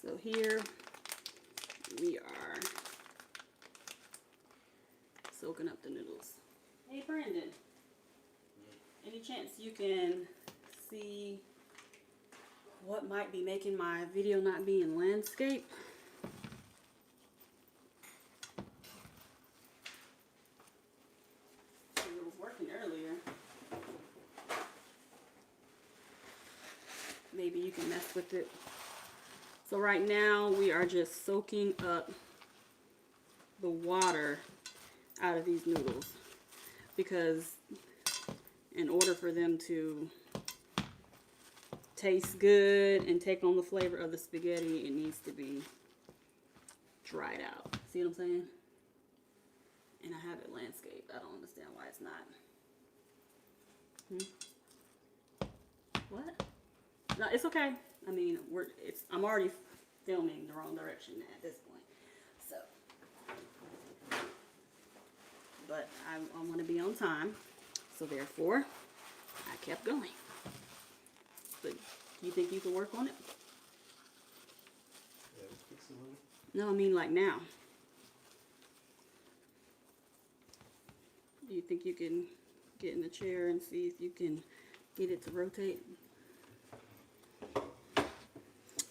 So here we are soaking up the noodles. Hey Brandon, any chance you can see what might be making my video not be in landscape? It was working earlier. Maybe you can mess with it. So right now we are just soaking up the water out of these noodles, because in order for them to taste good and take on the flavor of the spaghetti, it needs to be dried out. See what I'm saying? And I have it landscaped. I don't understand why it's not. What? No, it's okay. I mean, I'm already filming the wrong direction at this point. So, but I want to be on time, so therefore I kept going. But do you think you can work on it? Yeah, fix it a little. No, I mean like now. Do you think you can get in the chair and see if you can get it to rotate?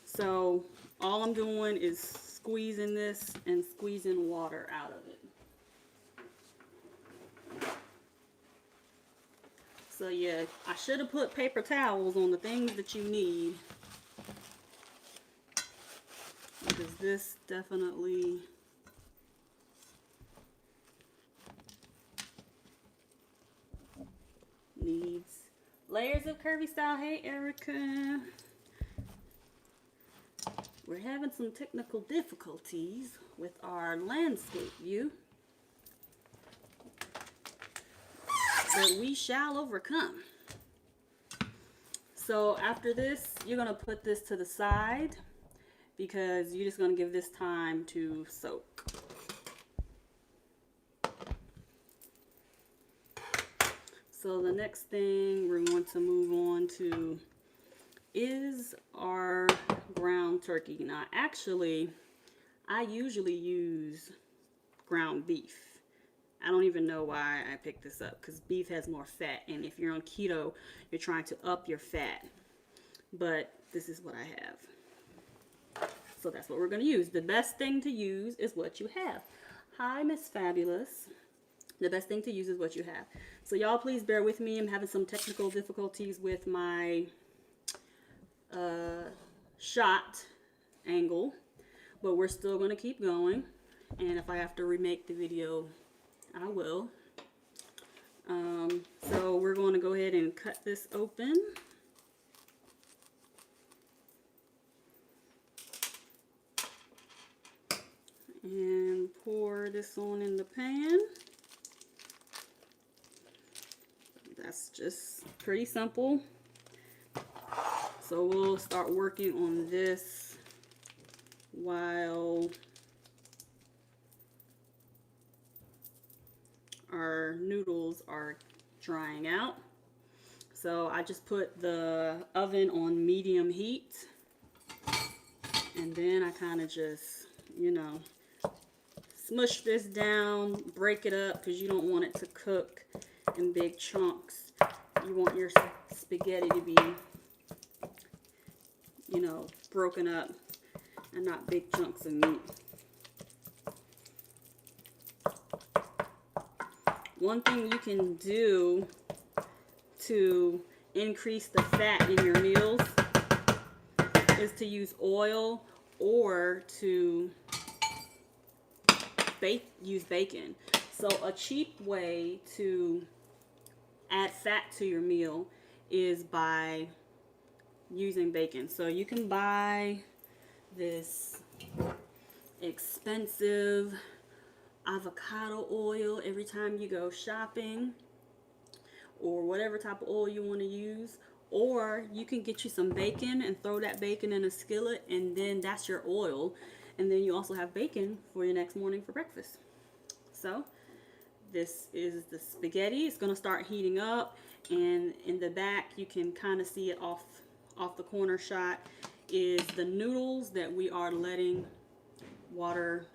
So all I'm doing is squeezing this and squeezing water out of it. So yeah, I should have put paper towels on the things that you need, because this definitely needs layers of curvy style. Hey Erica. We're having some technical difficulties with our landscape view, but we shall overcome. So after this, you're going to put this to the side, because you're just going to give this time to soak. So the next thing we're going to move on to is our ground turkey. Now actually, I usually use ground beef. I don't even know why I picked this up, because beef has more fat, and if you're on keto, you're trying to up your fat. But this is what I have. So that's what we're going to use. The best thing to use is what you have. Hi, Miss Fabulous. The best thing to use is what you have. So y'all please bear with me. I'm having some technical difficulties with my shot angle, but we're still going to keep going, and if I have to remake the video, I will. So we're going to go ahead and cut this open. And pour this on in the pan. That's just pretty simple. So we'll start working on this while our noodles are drying out. So I just put the oven on medium heat, and then I kind of just, you know, smush this down, break it up, because you don't want it to cook in big chunks. You want your spaghetti to be, you know, broken up and not big chunks of meat. One thing you can do to increase the fat in your meals is to use oil, or to use bacon. So a cheap way to add fat to your meal is by using bacon. So you can buy this expensive avocado oil every time you go shopping, or whatever type of oil you want to use, or you can get you some bacon and throw that bacon in a skillet, and then that's your oil, and then you also have bacon for your next morning for breakfast. So this is the spaghetti. It's going to start heating up, and in the back you can kind of see it off the corner shot is the noodles that we are letting water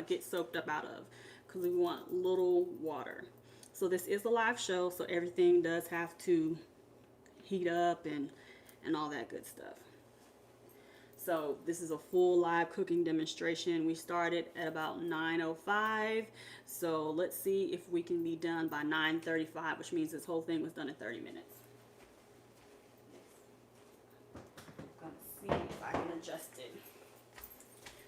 get soaked up out of, because we want little water. So this is a live show, so everything does have to heat up and all that good stuff. So this is a full live cooking demonstration. We started at about 9:05. So let's see if we can be done by 9:35, which means this whole thing was done in 30 minutes. I'm gonna see if I can adjust it.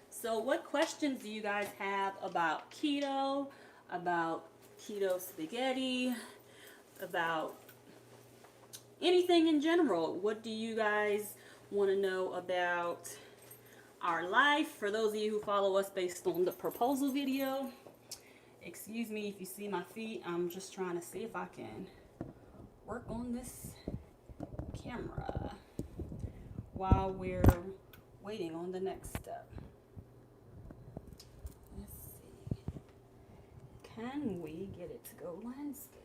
So what questions do you guys have about keto, about keto spaghetti, about anything in general? What do you guys want to know about our life? For those of you who follow us based on the proposal video, excuse me if you see my feet. I'm just trying to see if I can work on this camera while we're waiting on the next step. Let's see. Can we get it to go landscape?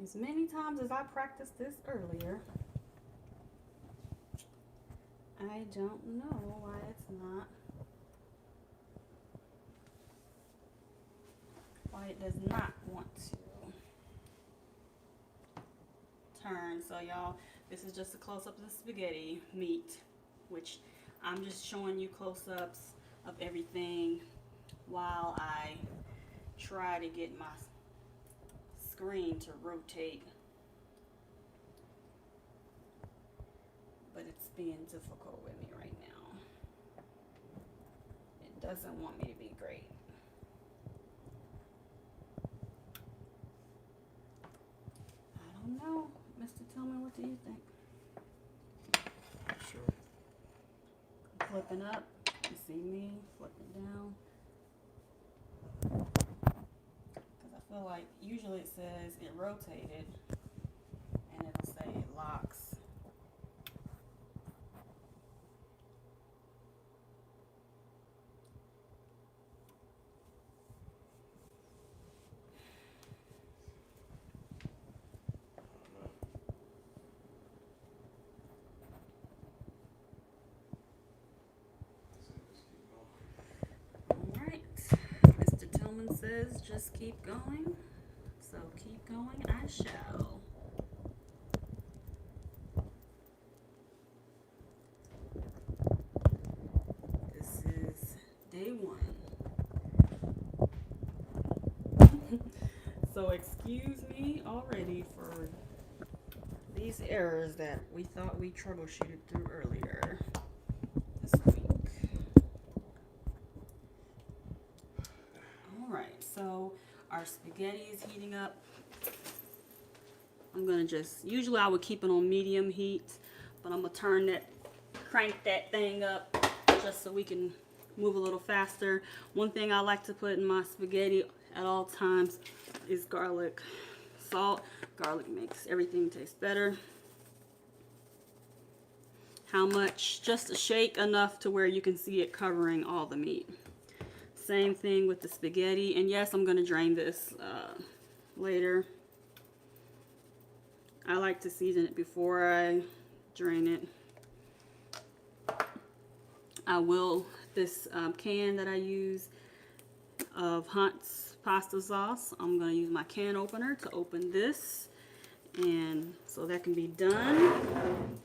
As many times as I practiced this earlier, I don't know why it's not, why it does not want to turn. So y'all, this is just a close-up of the spaghetti meat, which I'm just showing you close-ups of everything while I try to get my screen to rotate, but it's being difficult with me right now. It doesn't want me to be great. I don't know, Mr. Tillman, what do you think? Sure. I'm flipping up, you see me flipping down. I feel like usually it says it rotated and it'll say it locks. Alright, Mr. Tillman says just keep going. So keep going, I shall. This is day 1. So excuse me already for these errors that we thought we troubleshooted through earlier this week. Alright, so our spaghetti is heating up. I'm gonna usually I would keep it on medium heat, but I'm gonna crank that thing up just so we can move a little faster. One thing I like to put in my spaghetti at all times is garlic salt. Garlic makes everything taste better. How much? Just a shake enough to where you can see it covering all the meat. Same thing with the spaghetti. And yes, I'm going to drain this later. I like to season it before I drain it. I will, this can that I use of Hunt's pasta sauce, I'm going to use my can opener to open this. And so that can be done.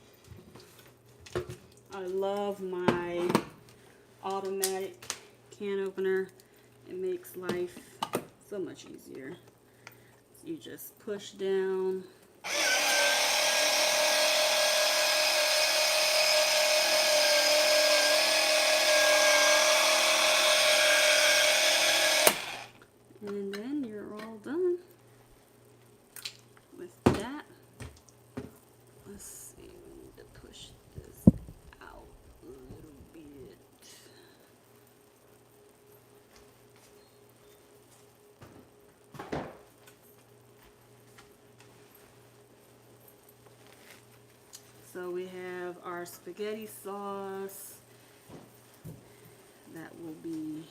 I love my automatic can opener. It makes life so much easier. So you just push down. And then you're all done with that. Let's see, we need to push this out a little bit. So we have our spaghetti sauce that will be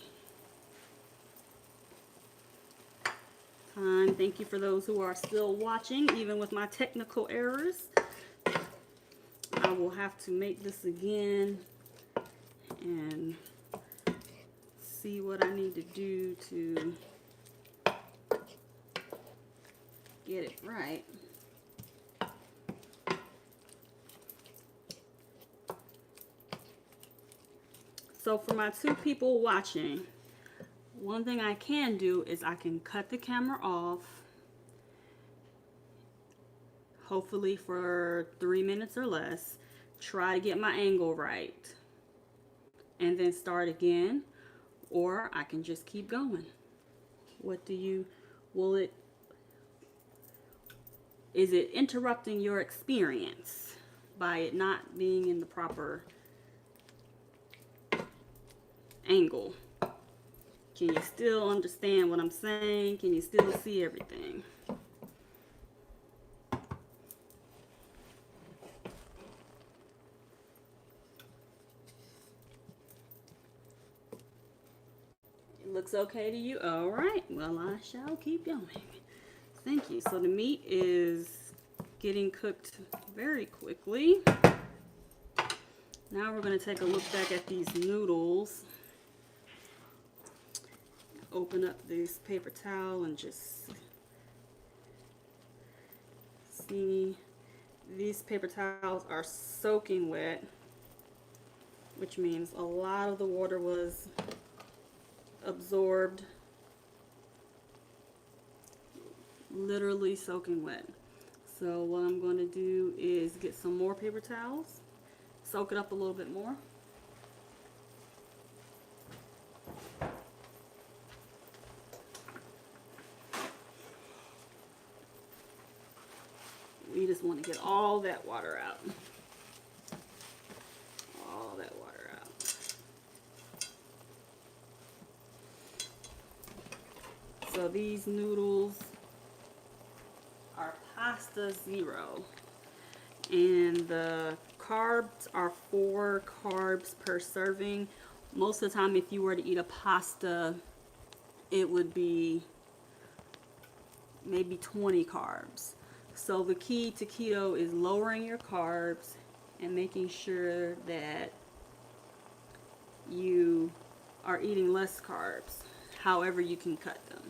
time. Thank you for those who are still watching, even with my technical errors. I will have to make this again and see what I need to do to get it right. So for my 2 people watching, one thing I can do is I can cut the camera off, hopefully for 3 minutes or less, try to get my angle right, and then start again, or I can just keep going. What do you, is it interrupting your experience by it not being in the proper angle? Can you still understand what I'm saying? Can you still see everything? It looks okay to you? All right. Well, I shall keep going. Thank you. So the meat is getting cooked very quickly. Now we're going to take a look back at these noodles. Open up this paper towel and just see these paper towels are soaking wet, which means a lot of the water was absorbed, literally soaking wet. So what I'm going to do is get some more paper towels, soak it up a little bit more. We just want to get all that water out. All that water out. So these noodles are pasta zero, and the carbs are 4 carbs per serving. Most of the time, if you were to eat a pasta, it would be maybe 20 carbs. So the key to keto is lowering your carbs and making sure that you are eating less carbs, however you can cut them.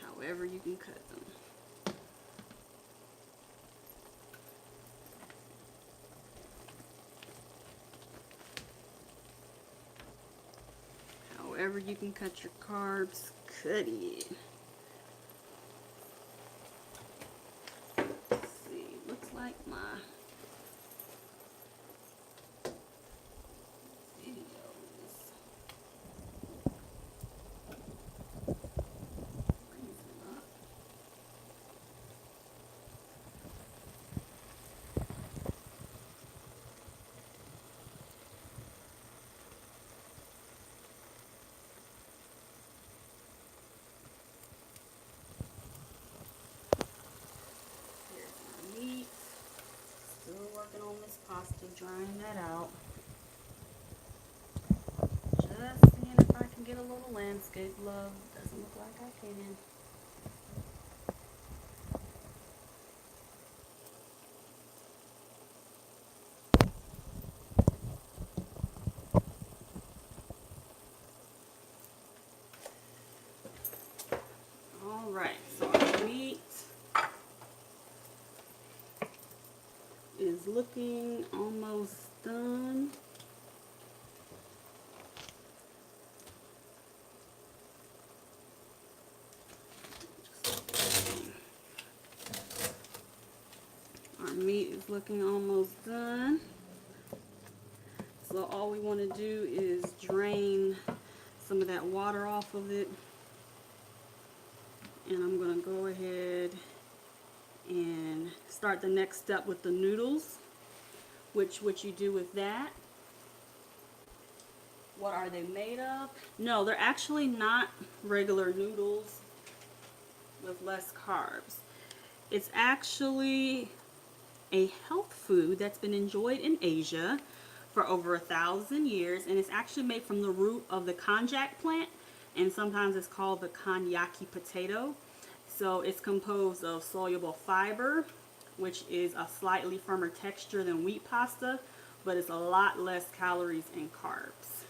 However you can cut them. However you can cut your carbs, cut it. Let's see, looks like my videos. Working on this pasta, drying that out. Just seeing if I can get a little landscape love. Doesn't look like I can. Alright, so our meat is looking almost done. Our meat is looking almost done. So all we want to do is drain some of that water off of it. And I'm going to go ahead and start the next step with the noodles, which what you do with that. What are they made of? No, they're actually not regular noodles with less carbs. It's actually a health food that's been enjoyed in Asia for over 1,000 years, and it's actually made from the root of the konjac plant. and sometimes it's called the kanyaki potato. So it's composed of soluble fiber, which is a slightly firmer texture than wheat pasta, but it's a lot less calories and carbs.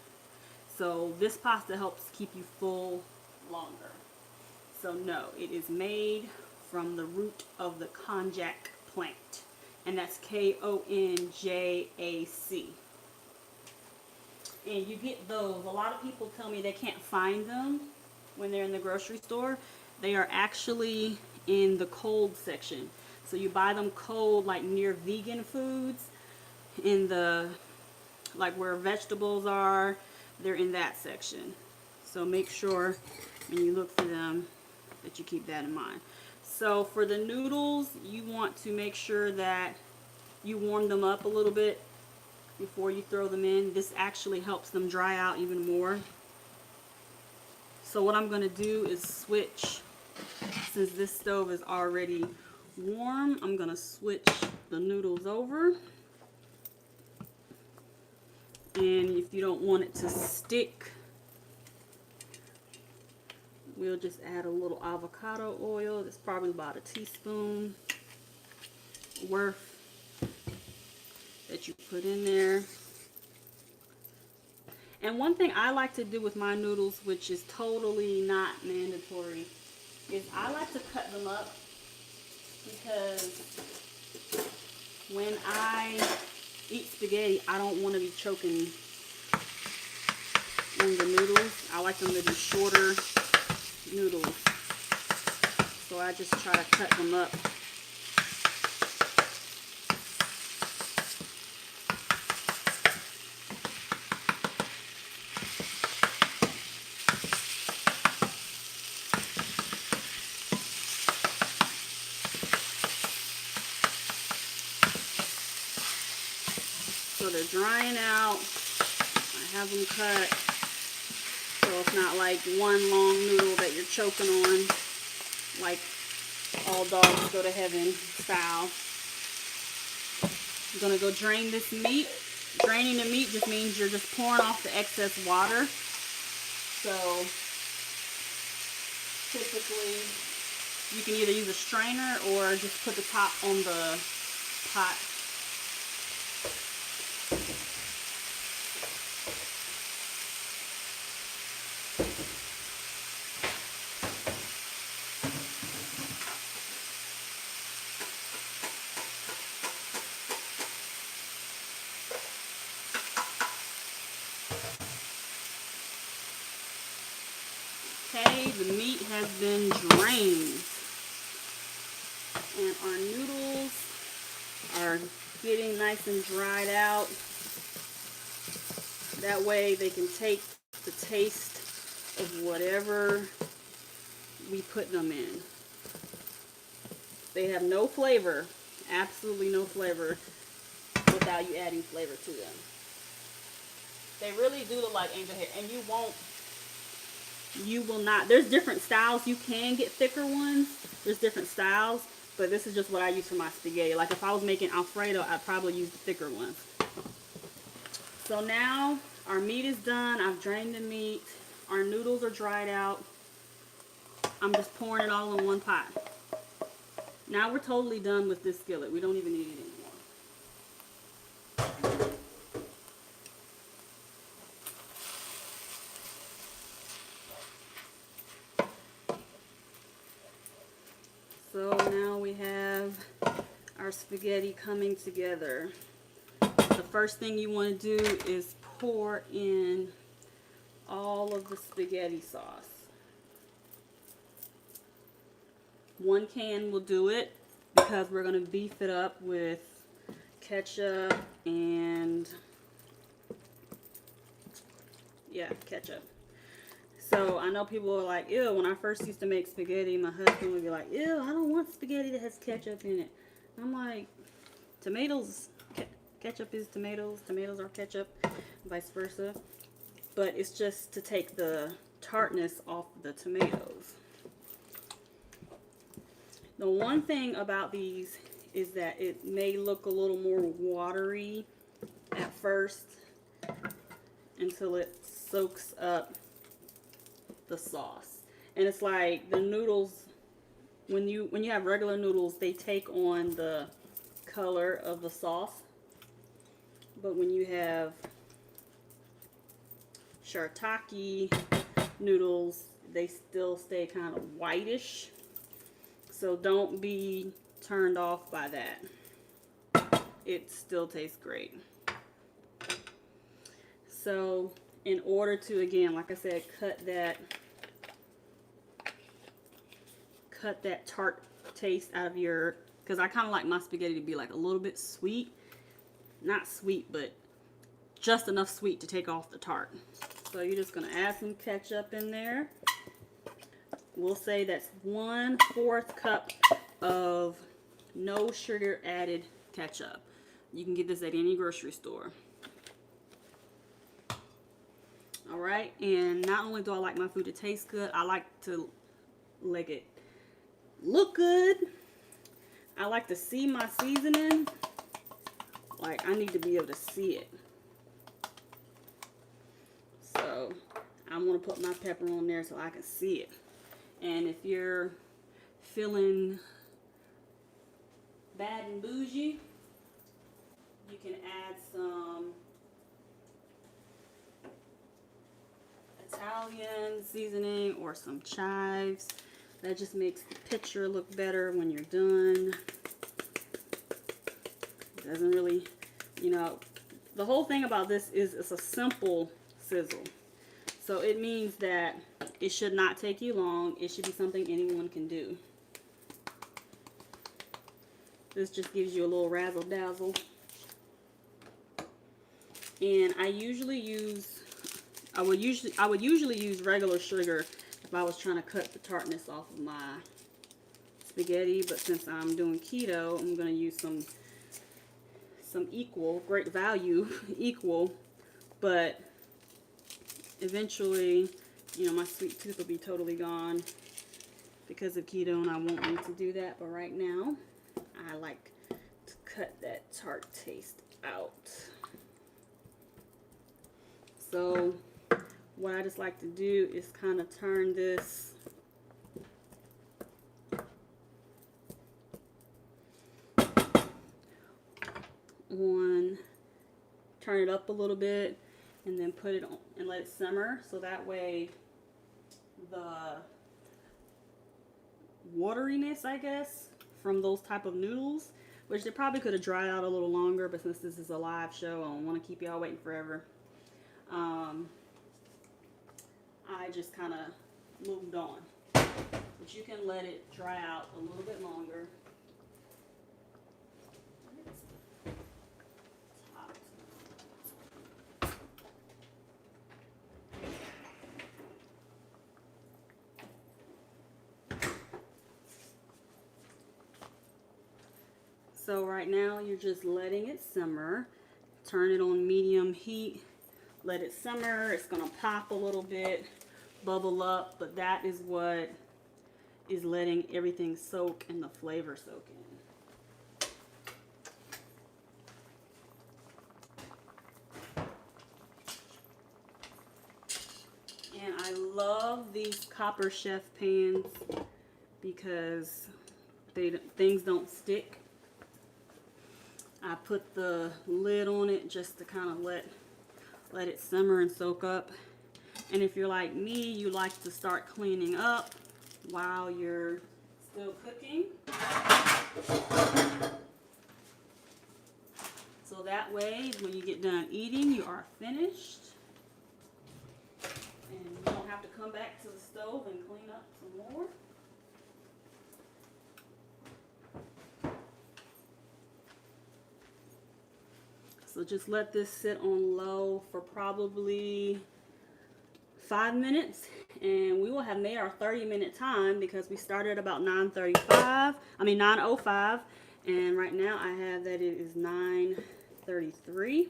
So this pasta helps keep you full longer. So no, it is made from the root of the konjac plant, and that's Konjac. And you get those. A lot of people tell me they can't find them when they're in the grocery store. They are actually in the cold section. So you buy them cold, like near vegan foods, in the, like where vegetables are, they're in that section. So make sure when you look for them that you keep that in mind. So for the noodles, you want to make sure that you warm them up a little bit before you throw them in. This actually helps them dry out even more. So what I'm going to do is switch, since this stove is already warm, I'm going to switch the noodles over. And if you don't want it to stick, we'll just add a little avocado oil. It's probably about a teaspoon worth that you put in there. And one thing I like to do with my noodles, which is totally not mandatory, is I like to cut them up, because when I eat spaghetti, I don't want to be choking on the noodles. I like them to be shorter noodles. So I just try to cut them up. So they're drying out. I have them cut so it's not like one long noodle that you're choking on, like all dogs go to heaven style. I'm gonna go drain this meat. Draining the meat just means you're just pouring off the excess water. So typically you can either use a strainer or just put the top on the pot. Okay, the meat has been drained, and our noodles are getting nice and dried out. That way they can take the taste of whatever we put them in. They have no flavor, absolutely no flavor, without you adding flavor to them. They really do look like angel hair, and you will not, there's different styles. You can get thicker ones. There's different styles, but this is just what I use for my spaghetti. Like if I was making Alfredo, I'd probably use the thicker ones. So now our meat is done. I've drained the meat. Our noodles are dried out. I'm just pouring it all in one pot. Now we're totally done with this skillet. We don't even need it anymore. So now we have our spaghetti coming together. The first thing you want to do is pour in all of the spaghetti sauce. One can will do it, because we're going to beef it up with ketchup and, yeah, ketchup. So I know people are like, ew, when I first used to make spaghetti, my husband would be like, ew, I don't want spaghetti that has ketchup in it. I'm like, tomatoes, ketchup is tomatoes, tomatoes are ketchup, vice versa. But it's just to take the tartness off the tomatoes. The one thing about these is that it may look a little more watery at first until it soaks up the sauce. And it's like the noodles, when you have regular noodles, they take on the color of the sauce. But when you have shirtaki noodles, they still stay kind of whitish. So don't be turned off by that. It still tastes great. So in order to, again, like I said, cut that tart taste out of your, because I kind of like my spaghetti to be like a little bit sweet. Not sweet, but just enough sweet to take off the tart. So you're just going to add some ketchup in there. We'll say that's 1/4 cup of no sugar added ketchup. You can get this at any grocery store. Alright, and not only do I like my food to taste good, I like to like it look good. I like to see my seasoning. Like, I need to be able to see it. So I'm going to put my pepper on there so I can see it. And if you're feeling bad and bougie, you can add some Italian seasoning or some chives. That just makes the picture look better when you're done. It doesn't really, you know, the whole thing about this is it's a simple sizzle. So it means that it should not take you long. It should be something anyone can do. This just gives you a little razzle dazzle. And I would usually use regular sugar if I was trying to cut the tartness off of my spaghetti, but since I'm doing keto, I'm going to use some equal, great value, equal, but eventually, you know, my sweet tooth will be totally gone because of keto, and I won't need to do that. But right now, I like to cut that tart taste out. So what I just like to do is kind of turn this on, turn it up a little bit, and then put it on and let it simmer, so that way the wateriness, I guess, from those type of noodles, which they probably could have dried out a little longer, but since this is a live show, I don't want to keep y'all waiting forever. I just kind of moved on, but you can let it dry out a little bit longer. So right now you're just letting it simmer. Turn it on medium heat. Let it simmer. It's going to pop a little bit, bubble up, but that is what is letting everything soak and the flavor soak in. And I love these Copper Chef pans because things don't stick. I put the lid on it just to kind of let it simmer and soak up. And if you're like me, you like to start cleaning up while you're still cooking. So that way, when you get done eating, you are finished. And you don't have to come back to the stove and clean up some more. So just let this sit on low for probably 5 minutes, and we will have made our 30-minute time because we started about 9:05, and right now I have that it is 9:33.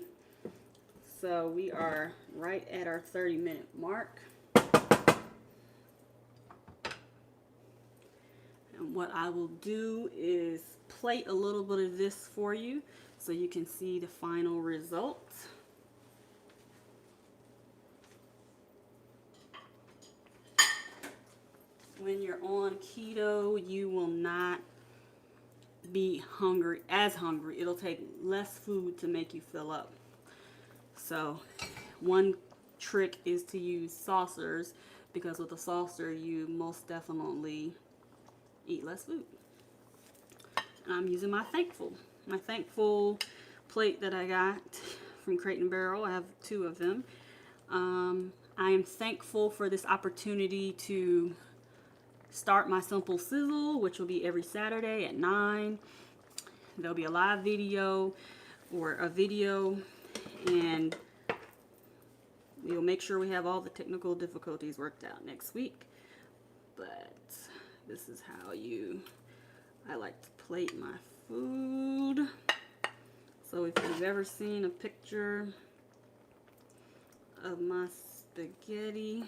So we are right at our 30-minute mark. And what I will do is plate a little bit of this for you so you can see the final result. when you're on keto, you will not be as hungry. It'll take less food to make you fill up. So one trick is to use saucers, because with a saucer you most definitely eat less food. And I'm using my thankful plate that I got from Crate and Barrel. I have 2 of them. I am thankful for this opportunity to start my Simple Sizzle, which will be every Saturday at 9. There'll be a live video or a video, and we'll make sure we have all the technical difficulties worked out next week. But this is how I like to plate my food. So if you've ever seen a picture of my spaghetti,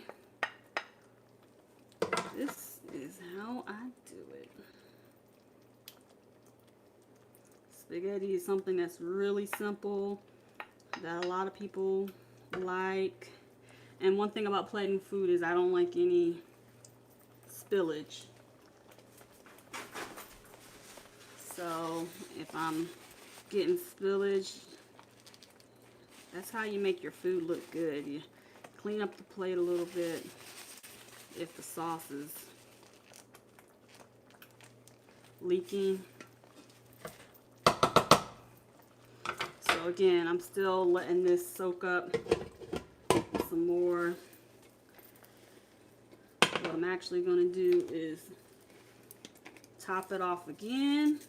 this is how I do it. Spaghetti is something that's really simple, that a lot of people like. And one thing about plating food is I don't like any spillage. So if I'm getting spillage, that's how you make your food look good. You clean up the plate a little bit if the sauce is leaking. So again, I'm still letting this soak up some more. What I'm actually going to do is top it off again.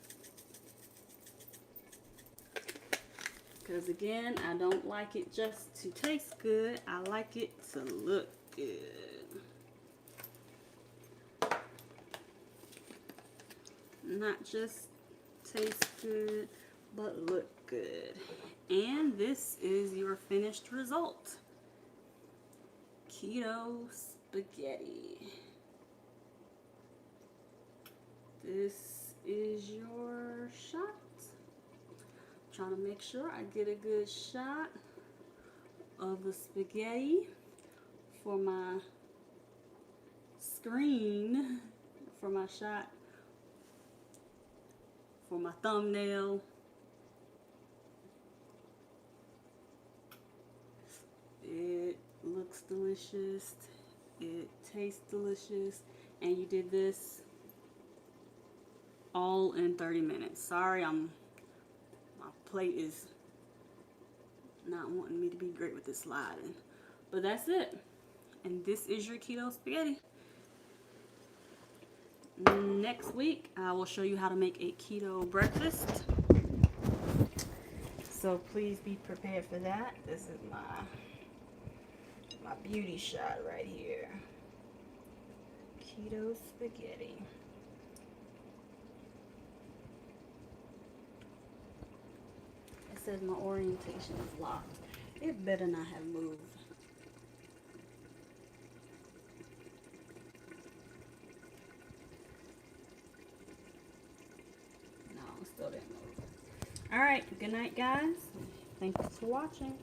Because again, I don't like it just to taste good. I like it to look good. Not just taste good, but look good. And this is your finished result. Keto spaghetti. This is your shot. Trying to make sure I get a good shot of the spaghetti for my screen, for my shot, for my thumbnail. It looks delicious, it tastes delicious, and you did this all in 30 minutes. Sorry, my plate is not wanting me to be great with this sliding. But that's it. And this is your keto spaghetti. Next week, I will show you how to make a keto breakfast. So please be prepared for that. This is my beauty shot right here. Keto spaghetti. It says my orientation is locked. It better not have moved. No, it still didn't move. Alright, good night guys. Thanks for watching.